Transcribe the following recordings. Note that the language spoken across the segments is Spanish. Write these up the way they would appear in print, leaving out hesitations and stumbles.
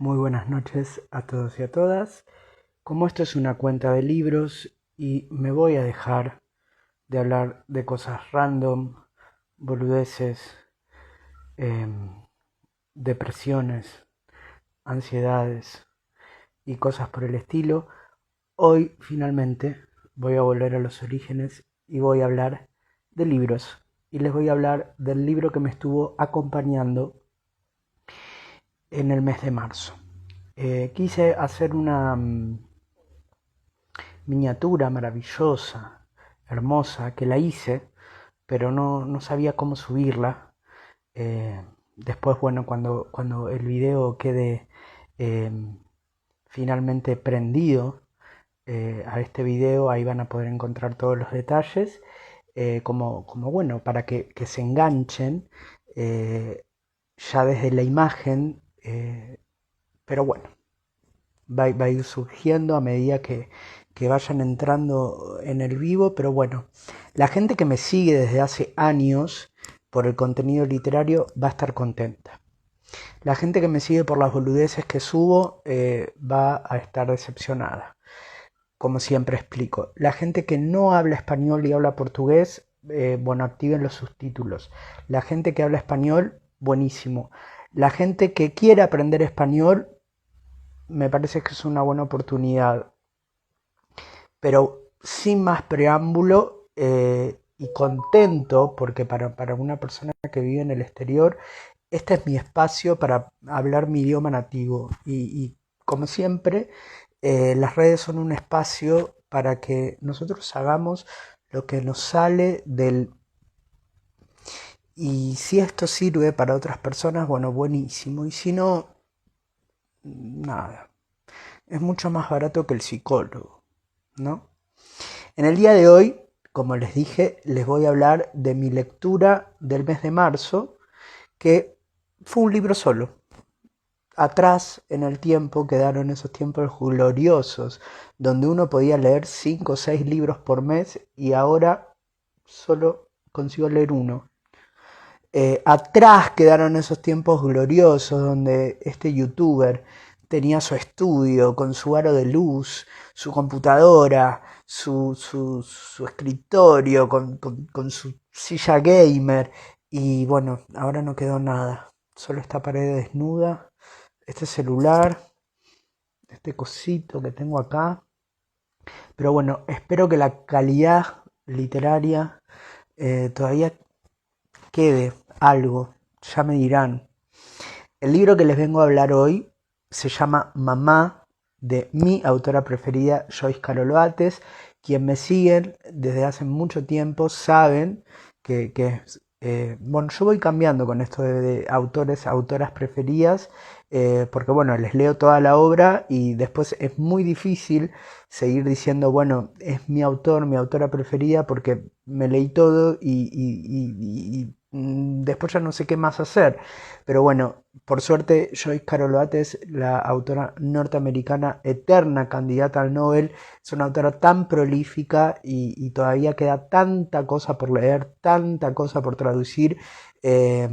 Muy buenas noches a todos y a todas. Como esto es una cuenta de libros y me voy a dejar de hablar de cosas random, boludeces, em, depresiones, ansiedades y cosas por el estilo, hoy finalmente voy a volver a los orígenes y voy a hablar de libros. Y les voy a hablar del libro que me estuvo acompañando en el mes de marzo. Quise hacer una miniatura maravillosa, hermosa, que la hice, pero no sabía cómo subirla. Después, bueno, cuando el video quede eh, finalmente prendido a este video, ahí van a poder encontrar todos los detalles, como bueno, para que se enganchen ya desde la imagen, pero bueno, va a ir surgiendo a medida que vayan entrando en el vivo, pero bueno, la gente que me sigue desde hace años por el contenido literario va a estar contenta. La gente que me sigue por las boludeces que subo va a estar decepcionada. Como siempre explico, la gente que no habla español y habla portugués, bueno, activen los subtítulos. La gente que habla español, buenísimo. La gente que quiere aprender español, me parece que es una buena oportunidad. Pero sin más preámbulo y contento, porque para una persona que vive en el exterior, este es mi espacio para hablar mi idioma nativo. Y como siempre, las redes son un espacio para que nosotros hagamos lo que nos sale del... Y si esto sirve para otras personas, bueno, buenísimo. Y si no, nada. Es mucho más barato que el psicólogo, ¿no? En el día de hoy, como les dije, les voy a hablar de mi lectura del mes de marzo, que fue un libro solo. Atrás en el tiempo quedaron esos tiempos gloriosos, donde uno podía leer 5 o 6 libros por mes y ahora solo consigo leer uno. Atrás quedaron esos tiempos gloriosos donde este youtuber tenía su estudio con su aro de luz, su computadora, su escritorio con su silla gamer y bueno, ahora no quedó nada, solo esta pared desnuda, este celular, este cosito que tengo acá, pero bueno, espero que la calidad literaria todavía quede algo, ya me dirán. El libro que les vengo a hablar hoy se llama Mamá, de mi autora preferida, Joyce Carol Oates. Quien me siguen desde hace mucho tiempo saben que bueno, yo voy cambiando con esto de autores, autoras preferidas, porque bueno, les leo toda la obra y después es muy difícil seguir diciendo, bueno, es mi autor, mi autora preferida, porque me leí todo y después ya no sé qué más hacer. Pero bueno, por suerte, Joyce Carol Oates, la autora norteamericana eterna candidata al Nobel, es una autora tan prolífica y todavía queda tanta cosa por leer, tanta cosa por traducir. eh,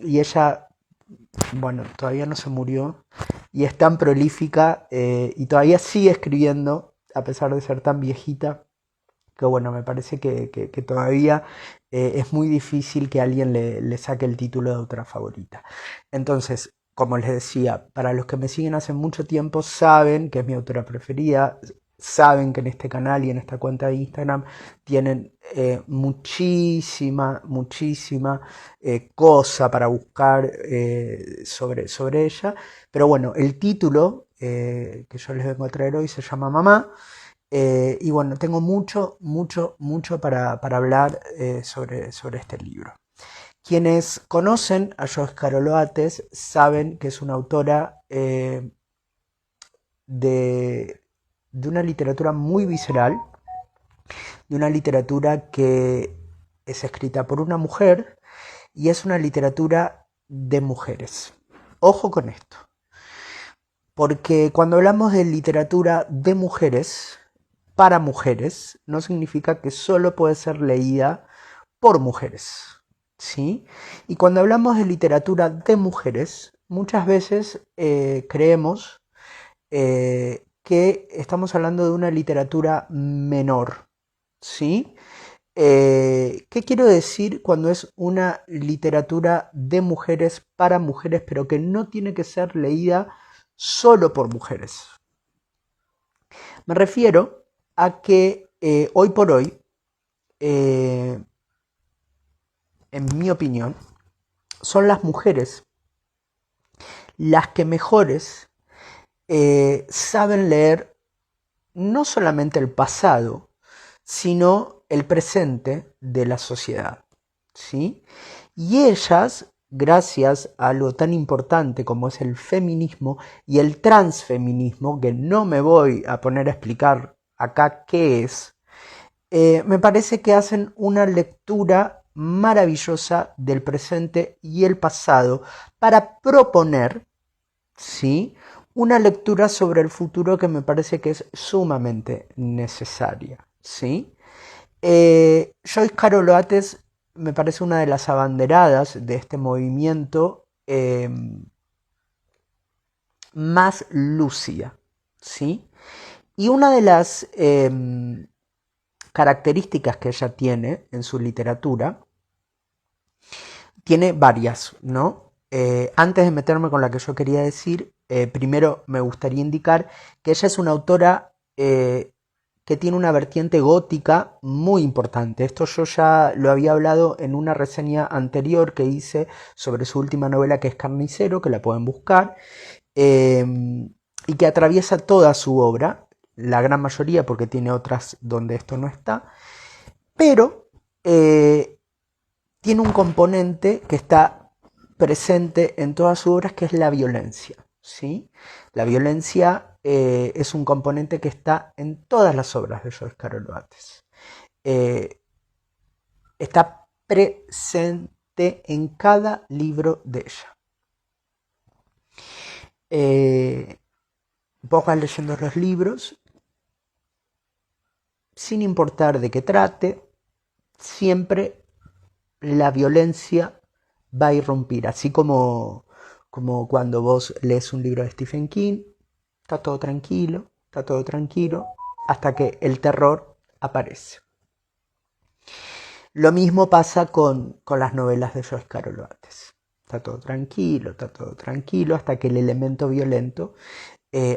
y ella, bueno, todavía no se murió y es tan prolífica y todavía sigue escribiendo, a pesar de ser tan viejita, que bueno, me parece que todavía es muy difícil que alguien le saque el título de autora favorita. Entonces, como les decía, para los que me siguen hace mucho tiempo saben que es mi autora preferida, saben que en este canal y en esta cuenta de Instagram tienen muchísima cosa para buscar sobre ella. Pero bueno, el título que yo les vengo a traer hoy se llama Mamá. Y bueno, tengo mucho para hablar sobre este libro. Quienes conocen a Joyce Carol Oates saben que es una autora de, de una literatura muy visceral, de una literatura que es escrita por una mujer y es una literatura de mujeres. Ojo con esto, porque cuando hablamos de literatura de mujeres, para mujeres, no significa que solo puede ser leída por mujeres, ¿sí? Y cuando hablamos de literatura de mujeres, muchas veces creemos que estamos hablando de una literatura menor, ¿sí? ¿Qué quiero decir cuando es una literatura de mujeres para mujeres, pero que no tiene que ser leída solo por mujeres? Me refiero a que hoy por hoy, eh, en mi opinión, son las mujeres las que mejores saben leer no solamente el pasado, sino el presente de la sociedad, ¿sí? Y ellas, gracias a algo tan importante como es el feminismo y el transfeminismo, que no me voy a poner a explicar acá qué es, me parece que hacen una lectura maravillosa del presente y el pasado para proponer, ¿sí?, una lectura sobre el futuro que me parece que es sumamente necesaria, ¿sí? Joyce Carol Oates me parece una de las abanderadas de este movimiento más lúcida, ¿sí? Y una de las características que ella tiene en su literatura, tiene varias, ¿no? Antes de meterme con la que yo quería decir, primero me gustaría indicar que ella es una autora que tiene una vertiente gótica muy importante. Esto yo ya lo había hablado en una reseña anterior que hice sobre su última novela, que es Carnicero, que la pueden buscar, y que atraviesa toda su obra, la gran mayoría, porque tiene otras donde esto no está, pero tiene un componente que está presente en todas sus obras, que es la violencia, ¿sí? La violencia es un componente que está en todas las obras de Joyce Carol Oates. Está presente en cada libro de ella. Vos vas leyendo los libros, sin importar de qué trate, siempre la violencia va a irrumpir, así como cuando vos lees un libro de Stephen King, está todo tranquilo, hasta que el terror aparece. Lo mismo pasa con las novelas de Joyce Carol Oates. Está todo tranquilo, hasta que el elemento violento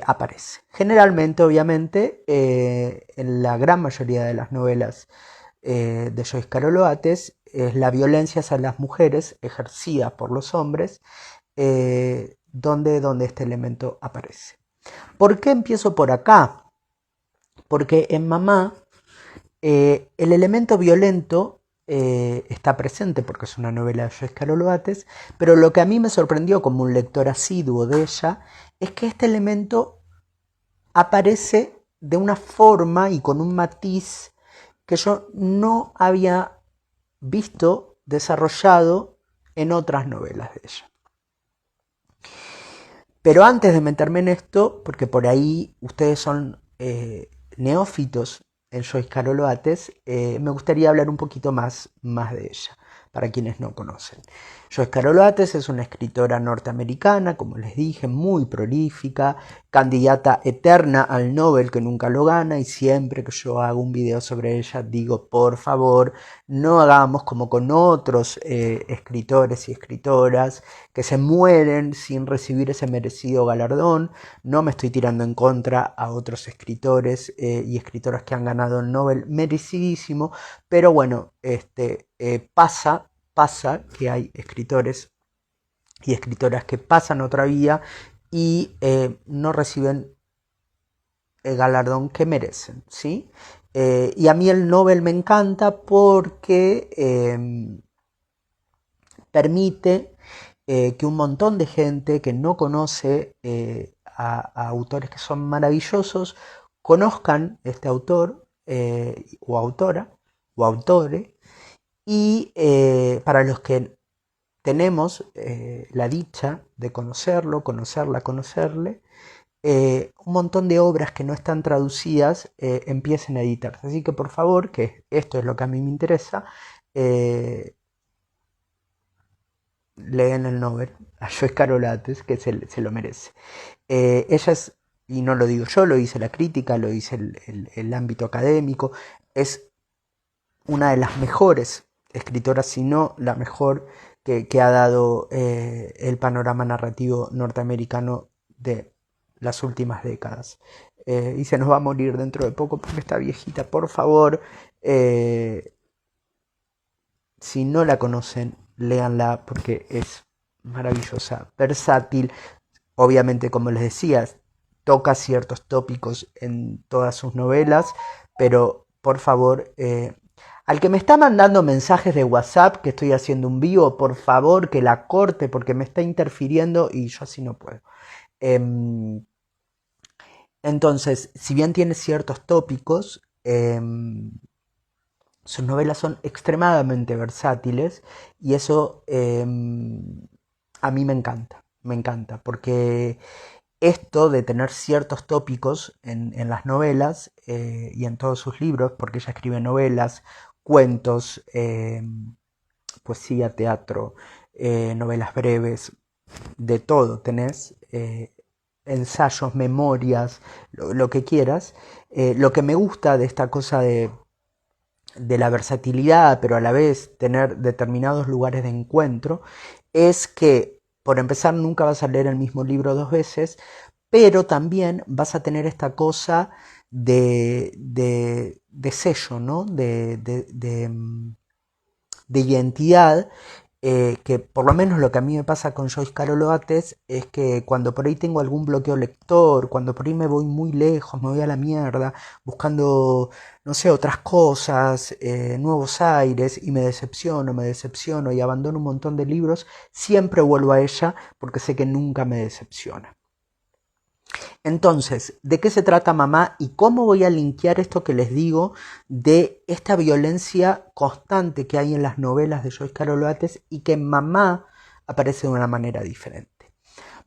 aparece. Generalmente, obviamente, en la gran mayoría de las novelas de Joyce Carol Oates, la violencia hacia las mujeres ejercida por los hombres, donde este elemento aparece. ¿Por qué empiezo por acá? Porque en Mamá el elemento violento está presente porque es una novela de Joyce Carol Oates, pero lo que a mí me sorprendió como un lector asiduo de ella es que este elemento aparece de una forma y con un matiz que yo no había visto desarrollado en otras novelas de ella. Pero antes de meterme en esto, porque por ahí ustedes son neófitos en Joyce Carol Oates, me gustaría hablar un poquito más de ella, para quienes no conocen. Joyce Carol Oates es una escritora norteamericana, como les dije, muy prolífica, candidata eterna al Nobel, que nunca lo gana, y siempre que yo hago un video sobre ella digo, por favor, no hagamos como con otros escritores y escritoras que se mueren sin recibir ese merecido galardón. No me estoy tirando en contra a otros escritores y escritoras que han ganado el Nobel, merecidísimo, pero bueno, pasa que hay escritores y escritoras que pasan otra vía y no reciben el galardón que merecen, ¿sí? Y a mí el Nobel me encanta porque permite que un montón de gente que no conoce a autores que son maravillosos conozcan este autor o autora o autore, y para los que tenemos la dicha de conocerle, un montón de obras que no están traducidas empiecen a editarse. Así que por favor, que esto es lo que a mí me interesa, leen el Nobel a Joyce Carol Oates, que se lo merece. Ella es, y no lo digo yo, lo dice la crítica, lo dice el ámbito académico, es una de las mejores escritoras, si no la mejor que ha dado el panorama narrativo norteamericano de las últimas décadas. Y se nos va a morir dentro de poco porque está viejita. Por favor, si no la conocen, léanla porque es maravillosa, versátil. Obviamente, como les decía, toca ciertos tópicos en todas sus novelas, pero por favor, al que me está mandando mensajes de WhatsApp que estoy haciendo un vivo, por favor que la corte porque me está interfiriendo y yo así no puedo. Entonces, si bien tiene ciertos tópicos, sus novelas son extremadamente versátiles y eso a mí me encanta, porque esto de tener ciertos tópicos en las novelas y en todos sus libros, porque ella escribe novelas, cuentos, poesía, teatro, novelas breves, de todo tenés, ensayos, memorias, lo que quieras. Lo que me gusta de esta cosa de la versatilidad, pero a la vez tener determinados lugares de encuentro, es que, por empezar, nunca vas a leer el mismo libro dos veces, pero también vas a tener esta cosa de sello, ¿no? De identidad, que por lo menos lo que a mí me pasa con Joyce Carol Oates es que cuando por ahí tengo algún bloqueo lector, cuando por ahí me voy muy lejos, me voy a la mierda, buscando, no sé, otras cosas, nuevos aires, y me decepciono y abandono un montón de libros, siempre vuelvo a ella porque sé que nunca me decepciona. Entonces, ¿de qué se trata Mamá y cómo voy a linkear esto que les digo de esta violencia constante que hay en las novelas de Joyce Carol Oates y que en Mamá aparece de una manera diferente?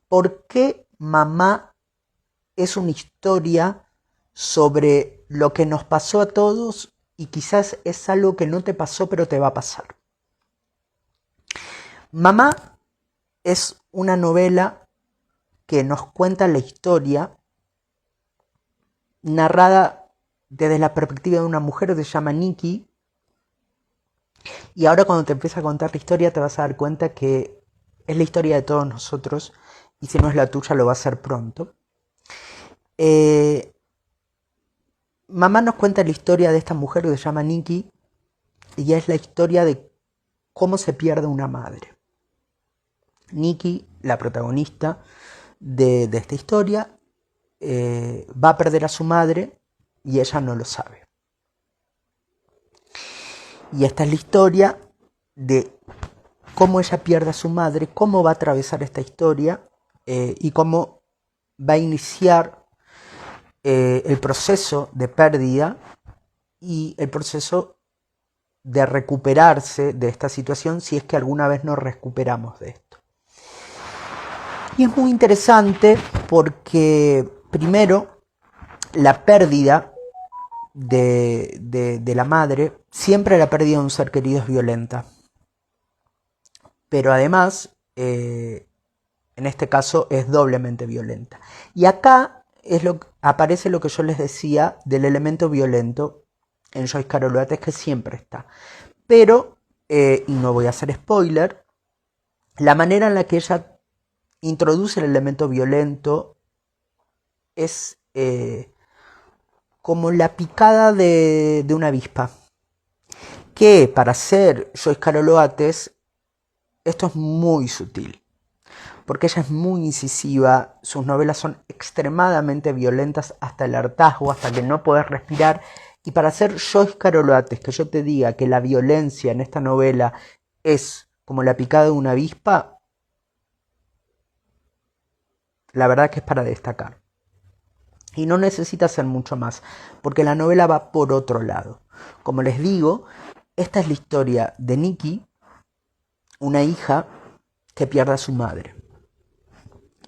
¿Por qué Mamá es una historia sobre lo que nos pasó a todos y quizás es algo que no te pasó pero te va a pasar? Mamá es una novela que nos cuenta la historia narrada desde la perspectiva de una mujer que se llama Nikki, y ahora cuando te empieza a contar la historia te vas a dar cuenta que es la historia de todos nosotros y si no es la tuya lo va a ser pronto. Mamá nos cuenta la historia de esta mujer que se llama Nikki y es la historia de cómo se pierde una madre. Nikki, la protagonista de esta historia, va a perder a su madre y ella no lo sabe. Y esta es la historia de cómo ella pierde a su madre, cómo va a atravesar esta historia y cómo va a iniciar el proceso de pérdida y el proceso de recuperarse de esta situación si es que alguna vez nos recuperamos de esto. Y es muy interesante porque, primero, la pérdida de la madre, siempre la pérdida de un ser querido es violenta. Pero además, en este caso, es doblemente violenta. Y acá aparece lo que yo les decía del elemento violento en Joyce Carol Oates, que siempre está. Pero, y no voy a hacer spoiler, la manera en la que ella introduce el elemento violento es como la picada de una avispa. Que para ser Joyce Carol Oates, esto es muy sutil. Porque ella es muy incisiva, sus novelas son extremadamente violentas hasta el hartazgo, hasta que no podés respirar. Y para ser Joyce Carol Oates, que yo te diga que la violencia en esta novela es como la picada de una avispa, la verdad que es para destacar. Y no necesita hacer mucho más, porque la novela va por otro lado. Como les digo, esta es la historia de Nikki, una hija que pierde a su madre.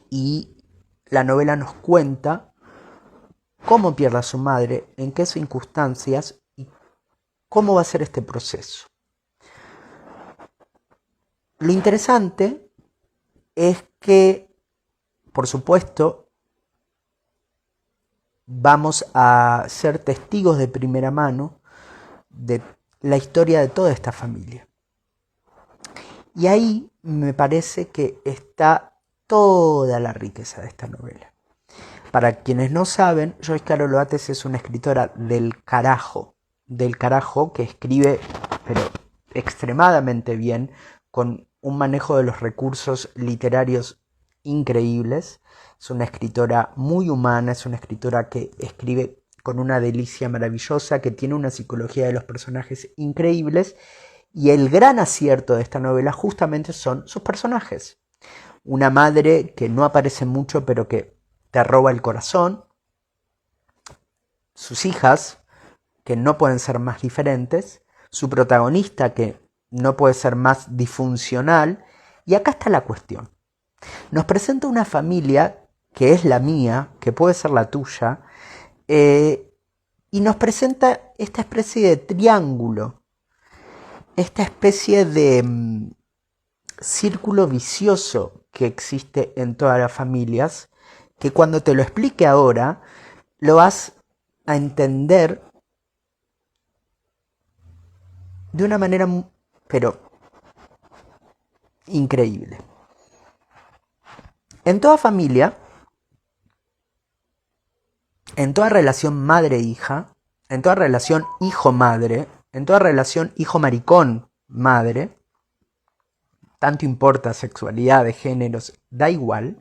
Y la novela nos cuenta cómo pierde a su madre, en qué circunstancias y cómo va a ser este proceso. Lo interesante es que, por supuesto, vamos a ser testigos de primera mano de la historia de toda esta familia. Y ahí me parece que está toda la riqueza de esta novela. Para quienes no saben, Joyce Carol Oates es una escritora del carajo, que escribe, pero extremadamente bien, con un manejo de los recursos literarios increíbles. Es una escritora muy humana, es una escritora que escribe con una delicia maravillosa, que tiene una psicología de los personajes increíbles, y el gran acierto de esta novela justamente son sus personajes. Una madre que no aparece mucho pero que te roba el corazón, sus hijas que no pueden ser más diferentes, su protagonista que no puede ser más disfuncional, y acá está la cuestión. Nos presenta una familia que es la mía, que puede ser la tuya, y nos presenta esta especie de triángulo, esta especie de círculo vicioso que existe en todas las familias, que cuando te lo explique ahora, lo vas a entender de una manera, pero increíble. En toda familia, en toda relación madre-hija, en toda relación hijo-madre, en toda relación hijo-maricón-madre, tanto importa sexualidad, de géneros, da igual,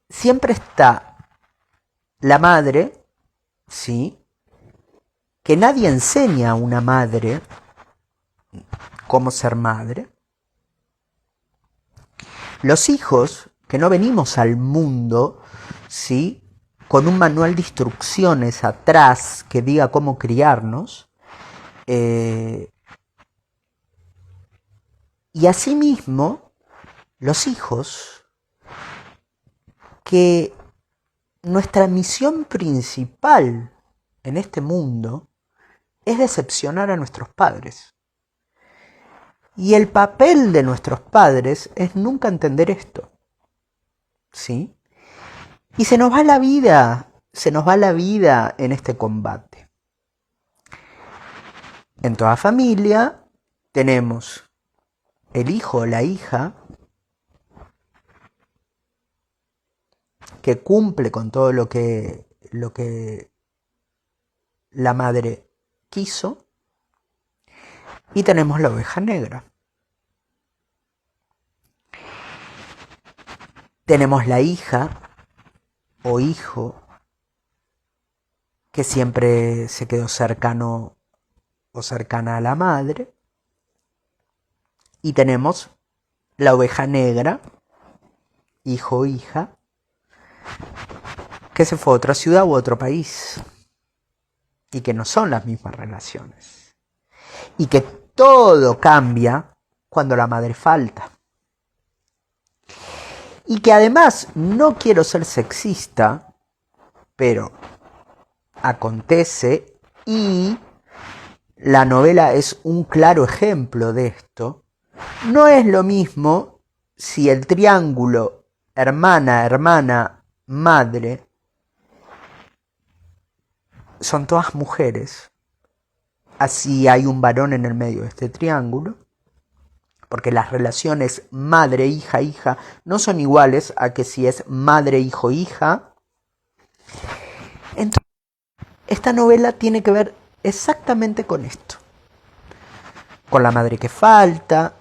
siempre está la madre, ¿sí?, que nadie enseña a una madre cómo ser madre. Los hijos, que no venimos al mundo, ¿sí?, con un manual de instrucciones atrás que diga cómo criarnos. Y asimismo, los hijos, que nuestra misión principal en este mundo es decepcionar a nuestros padres. Y el papel de nuestros padres es nunca entender esto, ¿sí? Y se nos va la vida en este combate. En toda familia tenemos el hijo o la hija que cumple con todo lo que la madre quiso, y tenemos la oveja negra. Tenemos la hija o hijo que siempre se quedó cercano o cercana a la madre, y tenemos la oveja negra, hijo o hija, que se fue a otra ciudad u otro país, y que no son las mismas relaciones, y que todo cambia cuando la madre falta. Y que además, no quiero ser sexista, pero acontece, y la novela es un claro ejemplo de esto, no es lo mismo si el triángulo hermana, hermana, madre son todas mujeres, así hay un varón en el medio de este triángulo, porque las relaciones madre, hija, hija no son iguales a que si es madre, hijo, hija. Entonces, esta novela tiene que ver exactamente con esto, con la madre que falta,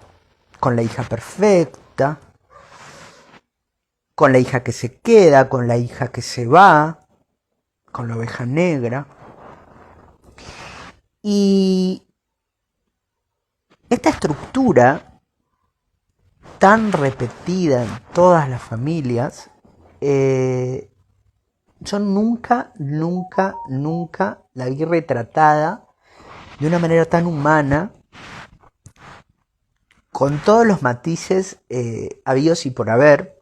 con la hija perfecta, con la hija que se queda, con la hija que se va, con la oveja negra. Y esta estructura tan repetida en todas las familias, yo nunca la vi retratada de una manera tan humana, con todos los matices habidos y por haber.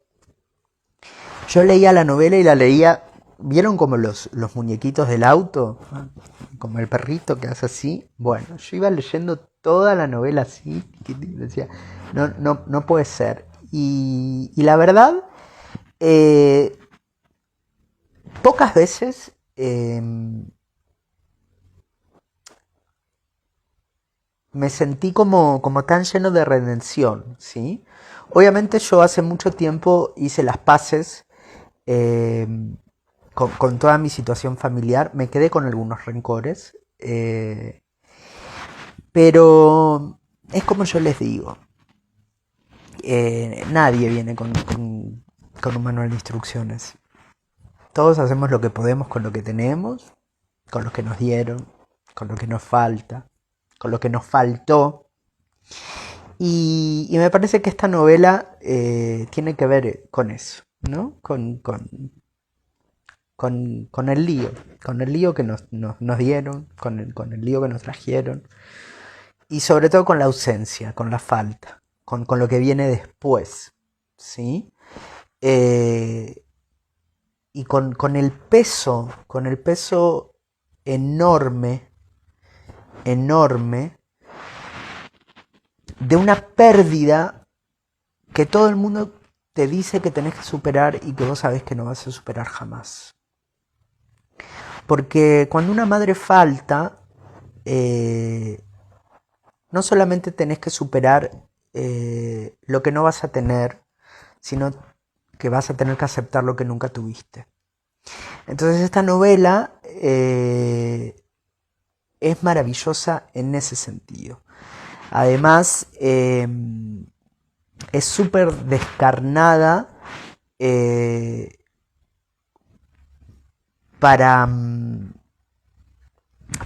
Yo leía la novela y la leía ¿Vieron como los muñequitos del auto? Como el perrito que hace así. Bueno, yo iba leyendo toda la novela así, y decía, no puede ser. Y la verdad, eh, pocas veces me sentí como tan lleno de redención, ¿sí? Obviamente yo hace mucho tiempo hice las paces eh, con toda mi situación familiar, me quedé con algunos rencores, pero es como yo les digo, nadie viene con un manual de instrucciones. Todos hacemos lo que podemos con lo que tenemos, con lo que nos dieron, con lo que nos falta, con lo que nos faltó. Y me parece que esta novela tiene que ver con eso, ¿no? Con el lío que nos dieron, con el lío que nos trajeron, y sobre todo con la ausencia, con la falta, con lo que viene después, ¿sí? Eh, y con el peso enorme, enorme, de una pérdida que todo el mundo te dice que tenés que superar y que vos sabés que no vas a superar jamás. Porque cuando una madre falta, no solamente tenés que superar lo que no vas a tener, sino que vas a tener que aceptar lo que nunca tuviste. Entonces esta novela es maravillosa en ese sentido. Además, es súper descarnada para,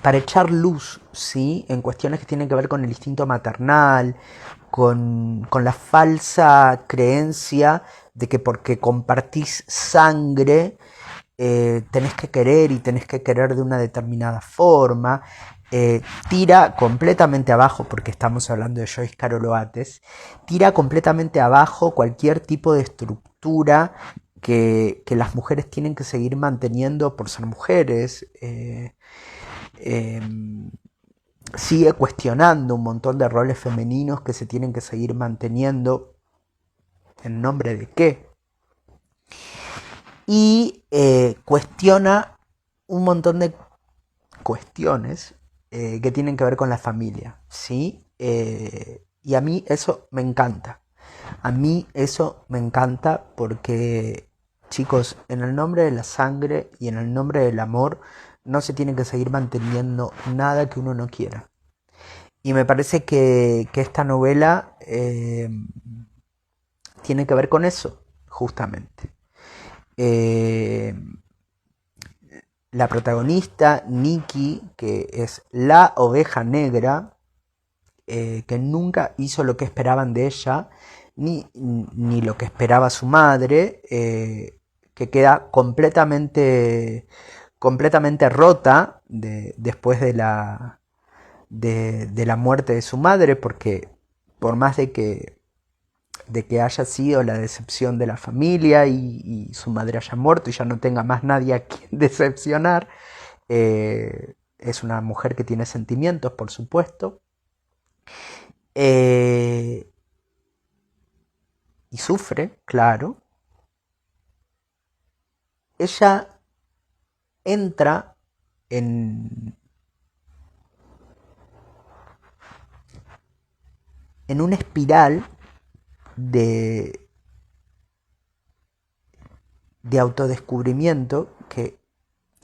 para echar luz, ¿sí? En cuestiones que tienen que ver con el instinto maternal, con la falsa creencia de que porque compartís sangre tenés que querer y tenés que querer de una determinada forma. Tira completamente abajo, porque estamos hablando de Joyce Carol Oates, tira completamente abajo cualquier tipo de estructura que las mujeres tienen que seguir manteniendo por ser mujeres. Eh, Sigue cuestionando un montón de roles femeninos que se tienen que seguir manteniendo. ¿En nombre de qué? Y cuestiona un montón de cuestiones que tienen que ver con la familia, ¿sí? Y a mí eso me encanta. A mí eso me encanta porque, chicos, en el nombre de la sangre y en el nombre del amor no se tiene que seguir manteniendo nada que uno no quiera. Y me parece que esta novela tiene que ver con eso, justamente. Eh, la protagonista, Nikki, que es la oveja negra, que nunca hizo lo que esperaban de ella, ni lo que esperaba su madre, que queda completamente rota después de la muerte de su madre, porque por más de que haya sido la decepción de la familia y su madre haya muerto y ya no tenga más nadie a quien decepcionar, es una mujer que tiene sentimientos, por supuesto, eh, y sufre, claro. Ella entra en, en una espiral de, de autodescubrimiento que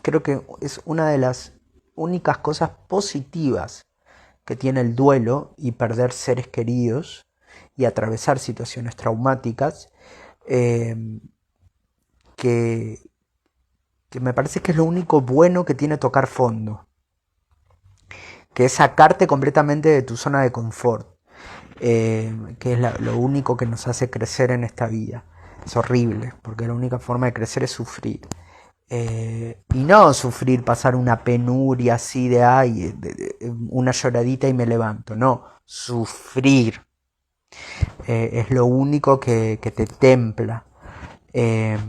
creo que es una de las únicas cosas positivas que tiene el duelo y perder seres queridos y atravesar situaciones traumáticas, eh, que, que me parece que es lo único bueno que tiene tocar fondo, que es sacarte completamente de tu zona de confort, que es lo único que nos hace crecer en esta vida. Es horrible, porque la única forma de crecer es sufrir. Y no sufrir, pasar una penuria así de, ay, una lloradita y me levanto. No, sufrir. Es lo único que te templa. Eh,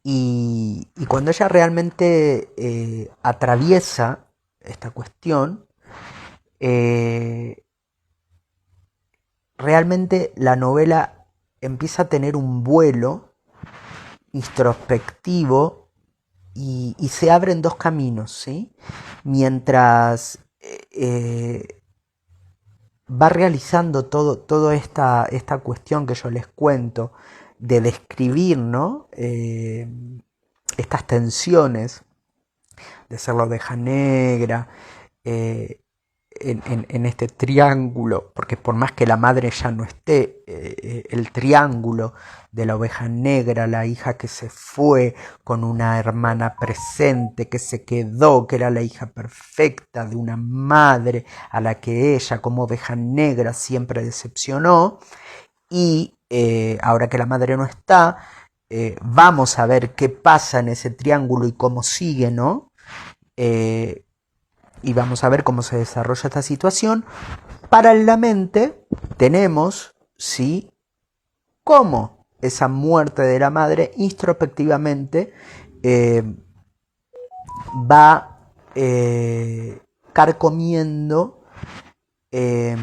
Y cuando ella realmente atraviesa esta cuestión, eh, realmente la novela empieza a tener un vuelo introspectivo y se abren dos caminos, ¿sí? Mientras va realizando toda esta cuestión que yo les cuento de describir, ¿no? Estas tensiones de ser la oveja negra, eh, en este triángulo, porque por más que la madre ya no esté, el triángulo de la oveja negra, la hija que se fue con una hermana presente, que se quedó, que era la hija perfecta de una madre a la que ella como oveja negra siempre decepcionó, y ahora que la madre no está, vamos a ver qué pasa en ese triángulo y cómo sigue, ¿no? Eh, y vamos a ver cómo se desarrolla esta situación. Paralelamente tenemos, ¿sí?, cómo esa muerte de la madre introspectivamente va carcomiendo eh,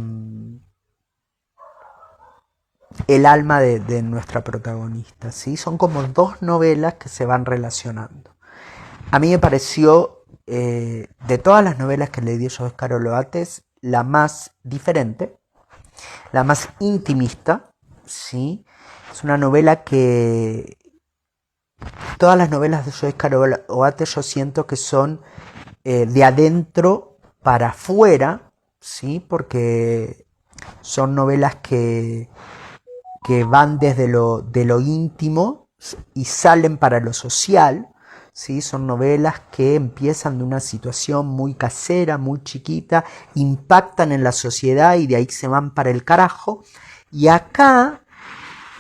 el alma de nuestra protagonista, ¿sí? Son como dos novelas que se van relacionando. A mí me pareció, de todas las novelas que le dio Oscar Oloates, la más diferente, la más intimista, ¿sí? Es una novela que... Todas las novelas de Oscar Oloates yo siento que son de adentro para afuera, ¿sí? Porque son novelas que van desde de lo íntimo y salen para lo social, ¿sí? Son novelas que empiezan de una situación muy casera, muy chiquita, impactan en la sociedad y de ahí se van para el carajo. Y acá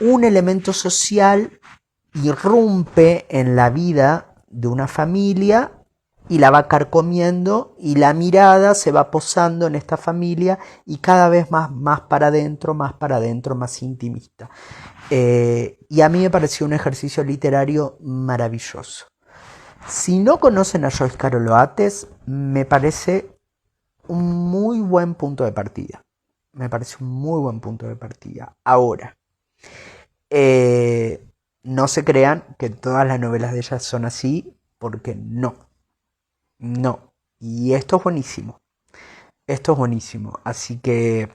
un elemento social irrumpe en la vida de una familia y la va carcomiendo y la mirada se va posando en esta familia y cada vez más para adentro, más intimista. Y a mí me pareció un ejercicio literario maravilloso. Si no conocen a Joyce Carol Oates, me parece un muy buen punto de partida. Me parece un muy buen punto de partida. Ahora, eh, no se crean que todas las novelas de ella son así, porque no. No. Y esto es buenísimo. Esto es buenísimo. Así que,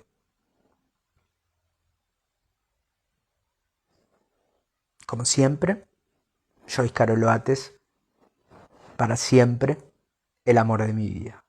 como siempre, Joyce Carol Oates, para siempre, el amor de mi vida.